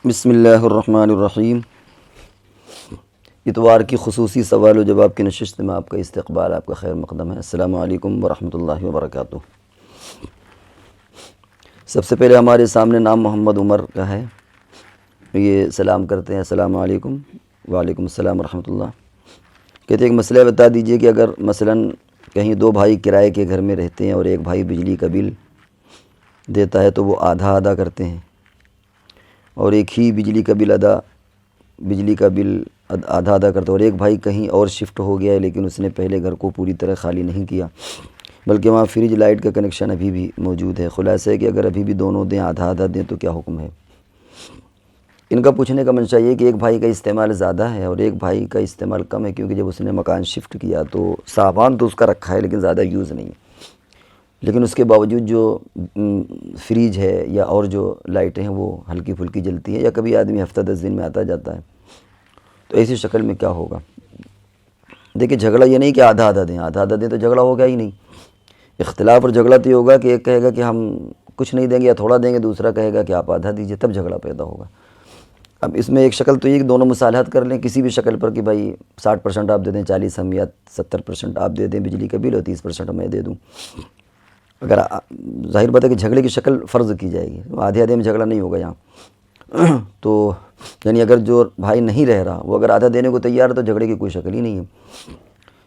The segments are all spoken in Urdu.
بسم اللہ الرحمن الرحیم۔ اتوار کی خصوصی سوال و جواب کی نشست میں آپ کا استقبال، آپ کا خیر مقدم ہے۔ السلام علیکم ورحمۃ اللہ وبرکاتہ۔ سب سے پہلے ہمارے سامنے نام محمد عمر کا ہے، یہ سلام کرتے ہیں السلام علیکم۔ وعلیکم السلام ورحمۃ اللہ۔ کہتے ہیں ایک مسئلہ بتا دیجئے کہ اگر مثلاً کہیں دو بھائی کرائے کے گھر میں رہتے ہیں اور ایک بھائی بجلی کا بل دیتا ہے تو وہ آدھا آدھا کرتے ہیں، اور ایک ہی بجلی کا بل آدھا آدھا کرتا ہے، اور ایک بھائی کہیں اور شفٹ ہو گیا ہے لیکن اس نے پہلے گھر کو پوری طرح خالی نہیں کیا بلکہ وہاں فریج لائٹ کا کنیکشن ابھی بھی موجود ہے۔ خلاصہ ہے کہ اگر ابھی بھی دونوں دیں آدھا آدھا دیں تو کیا حکم ہے؟ ان کا پوچھنے کا منشا یہ کہ ایک بھائی کا استعمال زیادہ ہے اور ایک بھائی کا استعمال کم ہے، کیونکہ جب اس نے مکان شفٹ کیا تو سامان تو اس کا رکھا ہے لیکن زیادہ یوز نہیں ہے، لیکن اس کے باوجود جو فریج ہے یا اور جو لائٹیں ہیں وہ ہلکی پھلکی جلتی ہیں، یا کبھی آدمی ہفتہ 10 دن میں آتا جاتا ہے، تو ایسی شکل میں کیا ہوگا؟ دیکھیں، جھگڑا یہ نہیں کہ آدھا آدھا دیں تو جھگڑا ہوگا ہی نہیں۔ اختلاف اور جھگڑا تو یہ ہوگا کہ ایک کہے گا کہ ہم کچھ نہیں دیں گے یا تھوڑا دیں گے، دوسرا کہے گا کہ آپ آدھا دیجئے، تب جھگڑا پیدا ہوگا۔ اب اس میں ایک شکل تو یہ کہ دونوں مصالحت کر لیں کسی بھی شکل پر کہ بھائی 60% آپ دے دیں، 40 ہم، یا 70% آپ دے دیں بجلی کا بل اور 30% میں دے دوں۔ اگر ظاہر بات ہے کہ جھگڑے کی شکل فرض کی جائے گی، آدھے آدھے میں جھگڑا نہیں ہوگا یہاں تو یعنی اگر جو بھائی نہیں رہ رہا وہ اگر آدھا دینے کو تیار ہے تو جھگڑے کی کوئی شکل ہی نہیں ہے۔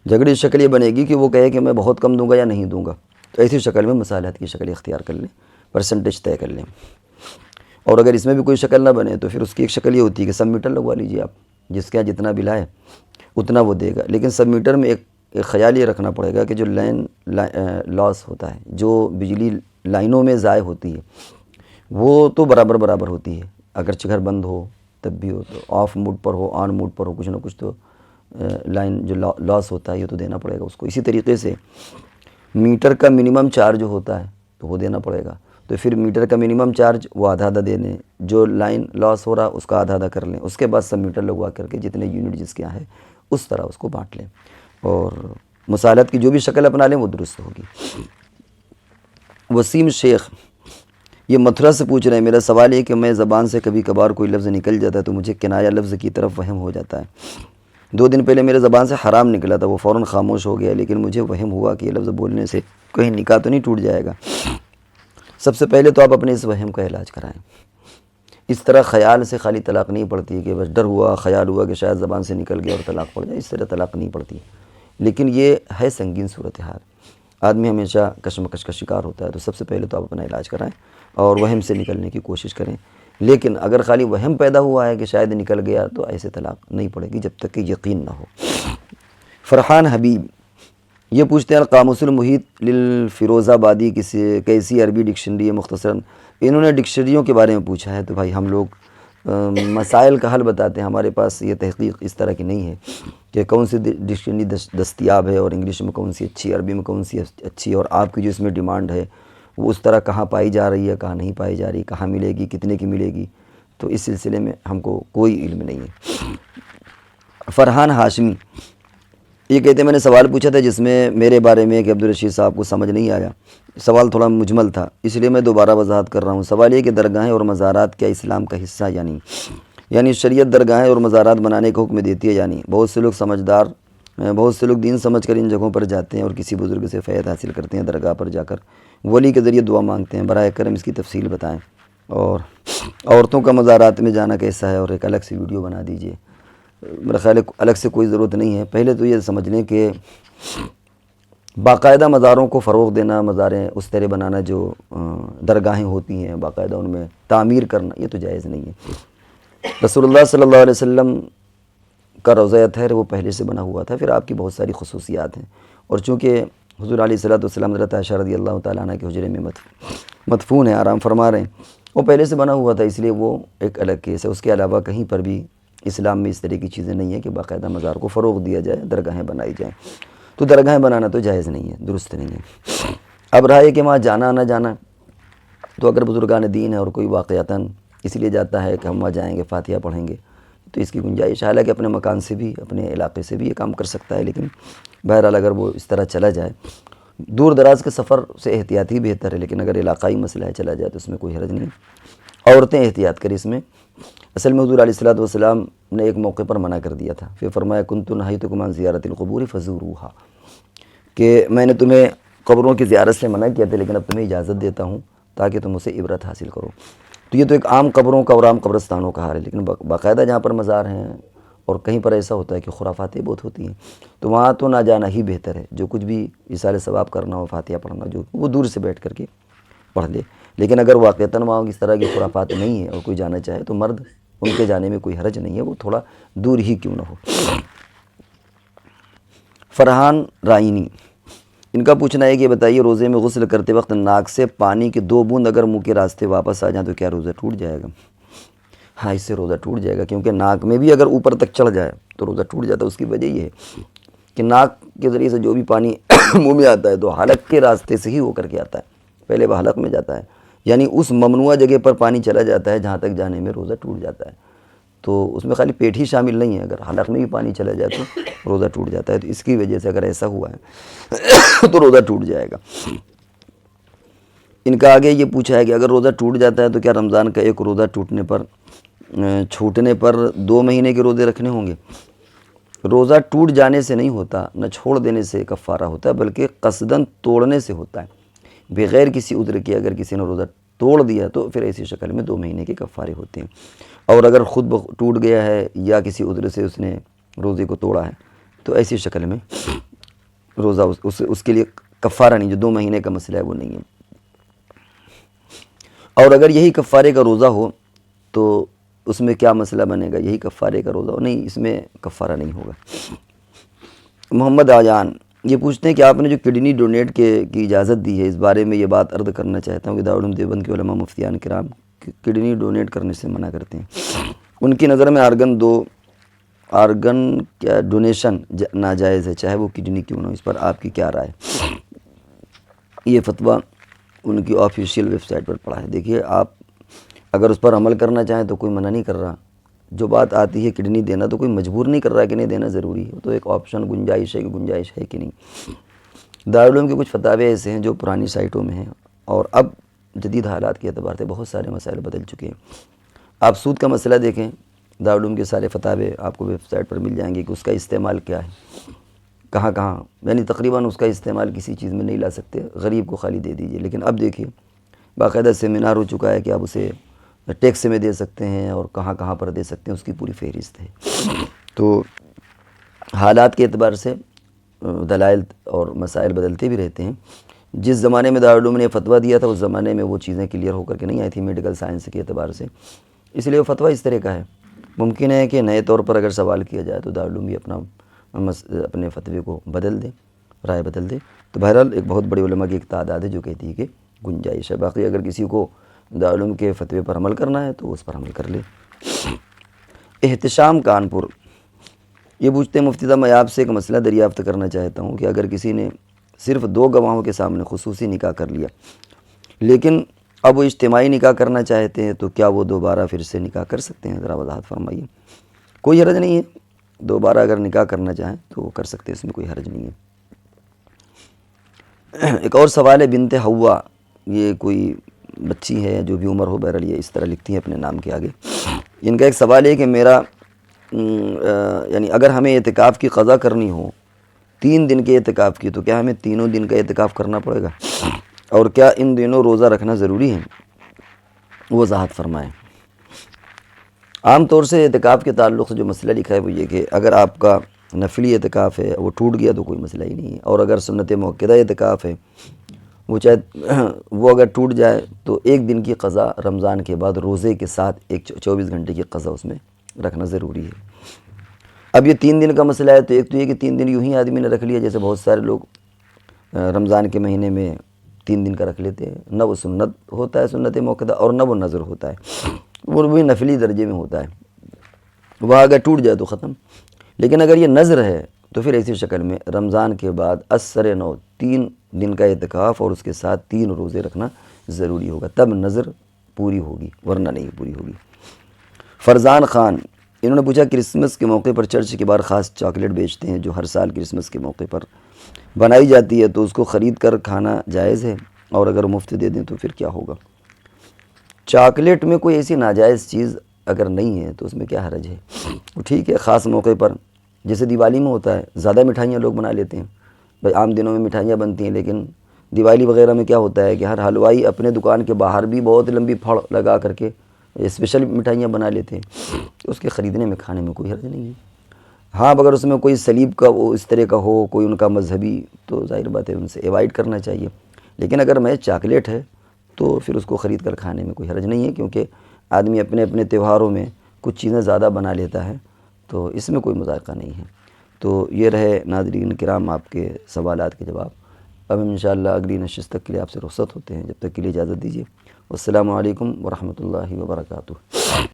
جھگڑے کی شکل یہ بنے گی کہ وہ کہے کہ میں بہت کم دوں گا یا نہیں دوں گا، تو ایسی شکل میں مصالحت کی شکل اختیار کر لیں، پرسنٹیج طے کر لیں۔ اور اگر اس میں بھی کوئی شکل نہ بنے تو پھر اس کی ایک شکل یہ ہوتی ہے کہ سب میٹر لگوا لیجیے آپ، جس کے یہاں جتنا بل آئے اتنا وہ دے گا، لیکن سب میٹر میں ایک خیال یہ رکھنا پڑے گا کہ جو لائن لاس ہوتا ہے، جو بجلی لائنوں میں ضائع ہوتی ہے وہ تو برابر ہوتی ہے، اگرچہ گھر بند ہو تب بھی ہو، تو آف موڈ پر ہو آن موڈ پر ہو، کچھ نہ کچھ تو لائن جو لاس ہوتا ہے یہ تو دینا پڑے گا اس کو۔ اسی طریقے سے میٹر کا منیمم چارج ہوتا ہے تو وہ دینا پڑے گا، تو پھر میٹر کا منیمم چارج وہ آدھا آدھا دے دیں، جو لائن لاس ہو رہا اس کا آدھا آدھا کر لیں، اس کے بعد سب میٹر لگوا کر کے جتنے یونٹ جس کے یہاں ہے اس طرح اس کو بانٹ لیں، اور مصالحت کی جو بھی شکل اپنا لیں وہ درست ہوگی۔ وسیم شیخ یہ متھرا سے پوچھ رہے ہیں، میرا سوال یہ کہ میں زبان سے کبھی کبھار کوئی لفظ نکل جاتا ہے تو مجھے کنایہ لفظ کی طرف وہم ہو جاتا ہے۔ 2 دن پہلے میرے زبان سے حرام نکلا تھا، وہ فوراً خاموش ہو گیا، لیکن مجھے وہم ہوا کہ یہ لفظ بولنے سے کہیں نکاح تو نہیں ٹوٹ جائے گا۔ سب سے پہلے تو آپ اپنے اس وہم کا علاج کرائیں۔ اس طرح خیال سے خالی طلاق نہیں پڑتی کہ بس ڈر ہوا، خیال ہوا کہ شاید زبان سے نکل گیا اور طلاق پڑ جائے، اس طرح طلاق نہیں پڑتی، لیکن یہ ہے سنگین صورتحال، آدمی ہمیشہ کشمکش کا شکار ہوتا ہے، تو سب سے پہلے تو آپ اپنا علاج کرائیں اور وہم سے نکلنے کی کوشش کریں۔ لیکن اگر خالی وہم پیدا ہوا ہے کہ شاید نکل گیا تو ایسے طلاق نہیں پڑے گی جب تک کہ یقین نہ ہو۔ فرحان حبیب یہ پوچھتے ہیں القاموس المحیط للفیروز آبادی کیسی عربی ڈکشنری ہے مختصراً؟ انہوں نے ڈکشنریوں کے بارے میں پوچھا ہے، تو بھائی ہم لوگ مسائل کا حل بتاتے ہیں، ہمارے پاس یہ تحقیق اس طرح کی نہیں ہے کہ کون سی ڈکشنری دستیاب ہے اور انگلش میں کون سی اچھی، عربی میں کون سی اچھی، اور آپ کی جو اس میں ڈیمانڈ ہے وہ اس طرح کہاں پائی جا رہی ہے، کہاں نہیں پائی جا رہی، کہاں ملے گی، کتنے کی ملے گی، تو اس سلسلے میں ہم کو کوئی علم نہیں ہے۔ فرحان ہاشمی یہ کہتے ہیں میں نے سوال پوچھا تھا جس میں میرے بارے میں کہ عبدالرشید صاحب کو سمجھ نہیں آیا، سوال تھوڑا مجمل تھا اس لیے میں دوبارہ وضاحت کر رہا ہوں۔ سوال یہ کہ درگاہیں اور مزارات کیا اسلام کا حصہ یعنی شریعت درگاہیں اور مزارات بنانے کا حکم دیتی ہے؟ یعنی بہت سے لوگ دین سمجھ کر ان جگہوں پر جاتے ہیں اور کسی بزرگ سے فیض حاصل کرتے ہیں، درگاہ پر جا کر ولی کے ذریعے دعا مانگتے ہیں، براہ کرم اس کی تفصیل بتائیں، اور عورتوں کا مزارات میں جانا کیسا ہے، اور ایک الگ سی ویڈیو بنا دیجئے۔ میرا خیال ہے الگ سے کوئی ضرورت نہیں ہے، پہلے تو یہ سمجھ لیں کہ باقاعدہ مزاروں کو فروغ دینا، مزاریں اس طرح بنانا جو درگاہیں ہوتی ہیں باقاعدہ ان میں تعمیر کرنا، یہ تو جائز نہیں ہے۔ رسول اللہ صلی اللہ علیہ وسلم کا روضہ اطہر وہ پہلے سے بنا ہوا تھا، پھر آپ کی بہت ساری خصوصیات ہیں، اور چونکہ حضور علیہ السلام حضرت عائشہ رضی اللہ تعالیٰ عنہ کے حجرے میں مدفون ہیں، آرام فرما رہے ہیں، وہ پہلے سے بنا ہوا تھا، اس لیے وہ ایک الگ کیس ہے۔ اس کے علاوہ کہیں پر بھی اسلام میں اس طرح کی چیزیں نہیں ہیں کہ باقاعدہ مزار کو فروغ دیا جائے، درگاہیں بنائی جائیں، تو درگاہیں بنانا تو جائز نہیں ہے، درست نہیں ہے۔ اب رہا ہے کہ وہاں جانا نہ جانا، تو اگر بزرگان دین ہے اور کوئی واقعتاً اس لیے جاتا ہے کہ ہم وہاں جائیں گے فاتحہ پڑھیں گے تو اس کی گنجائش، حالانکہ اپنے مکان سے بھی اپنے علاقے سے بھی یہ کام کر سکتا ہے، لیکن بہرحال اگر وہ اس طرح چلا جائے، دور دراز کے سفر سے احتیاطی بہتر ہے، لیکن اگر علاقائی مسئلہ ہے چلا جائے تو اس میں کوئی حرج نہیں۔ عورتیں احتیاط کریں اس میں۔ اصل میں حضور علیہ الصلوۃ والسلام نے ایک موقع پر منع کر دیا تھا، پھر فرمایا کنت نہیتکم عن زیارت القبور فزوروہا، کہ میں نے تمہیں قبروں کی زیارت سے منع کیا تھا لیکن اب تمہیں اجازت دیتا ہوں تاکہ تم اسے عبرت حاصل کرو۔ تو یہ تو ایک عام قبروں کا اور عام قبرستانوں کا حال ہے، لیکن باقاعدہ جہاں پر مزار ہیں اور کہیں پر ایسا ہوتا ہے کہ خرافاتیں بہت ہوتی ہیں، تو وہاں تو نہ جانا ہی بہتر ہے۔ جو کچھ بھی ایصال ثواب کرنا ہو، فاتحہ پڑھنا، جو وہ دور سے بیٹھ کر کے پڑھ لے۔ لیکن اگر واقعتاً وہاں اس طرح کی خرافات نہیں ہیں اور کوئی جانا چاہے تو مرد، ان کے جانے میں کوئی حرج نہیں ہے، وہ تھوڑا دور ہی کیوں نہ ہو۔ فرحان رائنی، ان کا پوچھنا ہے کہ بتائیے روزے میں غسل کرتے وقت ناک سے پانی کے 2 بوند اگر منہ کے راستے واپس آ جائیں تو کیا روزہ ٹوٹ جائے گا؟ ہاں، اس سے روزہ ٹوٹ جائے گا، کیونکہ ناک میں بھی اگر اوپر تک چڑھ جائے تو روزہ ٹوٹ جاتا ہے۔ اس کی وجہ یہ ہے کہ ناک کے ذریعے سے جو بھی پانی منہ میں آتا ہے تو حلق کے راستے سے ہی ہو کر کے آتا ہے، پہلے وہ حلق میں جاتا ہے، یعنی اس ممنوعہ جگہ پر پانی چلا جاتا ہے جہاں تک جانے میں روزہ ٹوٹ جاتا ہے۔ تو اس میں خالی پیٹ ہی شامل نہیں ہے، اگر حلق میں بھی پانی چلا جائے تو روزہ ٹوٹ جاتا ہے۔ تو اس کی وجہ سے اگر ایسا ہوا ہے تو روزہ ٹوٹ جائے گا۔ ان کا آگے یہ پوچھا ہے کہ اگر روزہ ٹوٹ جاتا ہے تو کیا رمضان کا ایک روزہ چھوٹنے پر 2 مہینے کے روزے رکھنے ہوں گے؟ روزہ ٹوٹ جانے سے نہیں ہوتا، نہ چھوڑ دینے سے کفارہ ہوتا ہے، بلکہ قصداً توڑنے سے ہوتا ہے۔ بغیر کسی عذر کے اگر کسی نے روزہ توڑ دیا تو پھر ایسی شکل میں 2 مہینے کے کفارے ہوتے ہیں، اور اگر خود ٹوٹ گیا ہے یا کسی عذر سے اس نے روزے کو توڑا ہے تو ایسی شکل میں روزہ اس کے لیے کفارہ نہیں، جو 2 مہینے کا مسئلہ ہے وہ نہیں ہے۔ اور اگر یہی کفارے کا روزہ ہو تو اس میں کیا مسئلہ بنے گا؟ یہی کفارے کا روزہ ہو؟ نہیں، اس میں کفارہ نہیں ہوگا۔ محمد آجان یہ پوچھتے ہیں کہ آپ نے جو کڈنی ڈونیٹ کی اجازت دی ہے، اس بارے میں یہ بات عرض کرنا چاہتا ہوں کہ دارالعلوم دیوبند کے علماء مفتیان کرام کڈنی ڈونیٹ کرنے سے منع کرتے ہیں۔ ان کی نظر میں آرگن کیا ڈونیشن ناجائز ہے، چاہے وہ کڈنی کیوں نہ ہو۔ اس پر آپ کی کیا رائے؟ یہ فتویٰ ان کی آفیشیل ویب سائٹ پر پڑا ہے۔ دیکھیے، آپ اگر اس پر عمل کرنا چاہیں تو کوئی منع نہیں کر رہا۔ جو بات آتی ہے کڈنی دینا تو کوئی مجبور نہیں کر رہا کہ نہیں دینا ضروری ہے، تو ایک آپشن گنجائش ہے کہ گنجائش ہے کہ نہیں۔ دارالعلوم کے کچھ فتاوے ایسے ہیں جو پرانی سائٹوں میں ہیں، اور اب جدید حالات کے اعتبار سے بہت سارے مسائل بدل چکے ہیں۔ آپ سود کا مسئلہ دیکھیں، دارالعلوم کے سارے فتاوے آپ کو ویب سائٹ پر مل جائیں گے کہ اس کا استعمال کیا ہے، کہاں کہاں، یعنی تقریباً اس کا استعمال کسی چیز میں نہیں لا سکتے، غریب کو خالی دے دیجئے۔ لیکن اب دیکھیے باقاعدہ سیمینار ہو چکا ہے کہ آپ اسے ٹیکس میں دے سکتے ہیں اور کہاں کہاں پر دے سکتے ہیں، اس کی پوری فہرست ہے۔ تو حالات کے اعتبار سے دلائل اور مسائل بدلتے بھی رہتے ہیں۔ جس زمانے میں دارالعلوم نے فتویٰ دیا تھا اس زمانے میں وہ چیزیں کلیئر ہو کر کے نہیں آئی تھی میڈیکل سائنس کے اعتبار سے، اس لیے وہ فتویٰ اس طرح کا ہے۔ ممکن ہے کہ نئے طور پر اگر سوال کیا جائے تو دارالعلوم بھی اپنے فتوے کو بدل دے، رائے بدل دے۔ تو بہرحال ایک بہت بڑی علماء کی ایک تعداد ہے جو کہتی ہے کہ گنجائش ہے۔ باقی اگر کسی کو دارالعلوم کے فتوے پر عمل کرنا ہے تو اس پر عمل کر لے۔ احتشام کانپور یہ پوچھتے ہیں مفتی صاحب میں آپ سے ایک مسئلہ دریافت کرنا چاہتا ہوں کہ اگر کسی نے صرف 2 گواہوں کے سامنے خصوصی نکاح کر لیا لیکن اب وہ اجتماعی نکاح کرنا چاہتے ہیں تو کیا وہ دوبارہ پھر سے نکاح کر سکتے ہیں؟ ذرا وضاحت فرمائیے۔ کوئی حرج نہیں ہے، دوبارہ اگر نکاح کرنا چاہیں تو وہ کر سکتے ہیں، اس میں کوئی حرج نہیں ہے۔ ایک اور سوال ہے بنت حوا، یہ کوئی بچی ہے جو بھی عمر ہو، بہرحال یہ اس طرح لکھتی ہیں اپنے نام کے آگے۔ ان کا ایک سوال ہے کہ یعنی اگر ہمیں اعتکاف کی قضا کرنی ہو 3 دن کے اعتکاف کی تو کیا ہمیں 3 دن کا اعتکاف کرنا پڑے گا، اور کیا ان دنوں روزہ رکھنا ضروری ہے؟ وضاحت فرمائیں۔ عام طور سے اعتکاف کے تعلق سے جو مسئلہ لکھا ہے وہ یہ کہ اگر آپ کا نفلی اعتکاف ہے وہ ٹوٹ گیا تو کوئی مسئلہ ہی نہیں ہے، اور اگر سنت مؤکدہ اعتکاف ہے وہ اگر ٹوٹ جائے تو 1 دن کی قضا رمضان کے بعد روزے کے ساتھ 24 گھنٹے کی قضا اس میں رکھنا ضروری ہے۔ اب یہ 3 دن کا مسئلہ ہے تو ایک تو یہ کہ 3 دن یوں ہی آدمی نے رکھ لیا، جیسے بہت سارے لوگ رمضان کے مہینے میں 3 دن کا رکھ لیتے ہیں، نہ وہ سنت ہوتا ہے سنت مؤکدہ اور نہ وہ نذر ہوتا ہے، وہ بھی نفلی درجے میں ہوتا ہے، وہ اگر ٹوٹ جائے تو ختم۔ لیکن اگر یہ نذر ہے تو پھر ایسی شکل میں رمضان کے بعد اثر نو 3 دن کا اعتکاف اور اس کے ساتھ 3 روزے رکھنا ضروری ہوگا، تب نذر پوری ہوگی ورنہ نہیں پوری ہوگی۔ فرزان خان انہوں نے پوچھا کرسمس کے موقع پر چرچ کے باہر خاص چاکلیٹ بیچتے ہیں جو ہر سال کرسمس کے موقع پر بنائی جاتی ہے، تو اس کو خرید کر کھانا جائز ہے، اور اگر مفت دے دیں تو پھر کیا ہوگا؟ چاکلیٹ میں کوئی ایسی ناجائز چیز اگر نہیں ہے تو اس میں کیا حرج ہے؟ وہ ٹھیک ہے، خاص موقع پر جیسے دیوالی میں ہوتا ہے زیادہ مٹھائیاں لوگ بنا لیتے ہیں، بھائی عام دنوں میں مٹھائیاں بنتی ہیں، لیکن دیوالی وغیرہ میں کیا ہوتا ہے کہ ہر حلوائی اپنے دکان کے باہر بھی بہت لمبی پھڑ لگا کر کے اسپیشل مٹھائیاں بنا لیتے ہیں، تو اس کے خریدنے میں کھانے میں کوئی حرج نہیں ہے۔ ہاں اگر اس میں کوئی صلیب کا وہ اس طرح کا ہو، کوئی ان کا مذہبی، تو ظاہر بات ہے ان سے ایوائڈ کرنا چاہیے، لیکن اگر میں چاکلیٹ ہے تو پھر اس کو خرید کر کھانے میں کوئی حرج نہیں ہے، کیونکہ آدمی اپنے اپنے تہواروں میں کچھ چیزیں زیادہ بنا لیتا ہے، تو اس میں کوئی مذائقہ نہیں ہے۔ تو یہ رہے ناظرین کرام آپ کے سوالات کے جواب۔ اب ہم انشاءاللہ اگلی نشست تک کے لیے آپ سے رخصت ہوتے ہیں، جب تک کے لیے اجازت دیجیے۔ والسلام علیکم ورحمۃ اللہ وبرکاتہ۔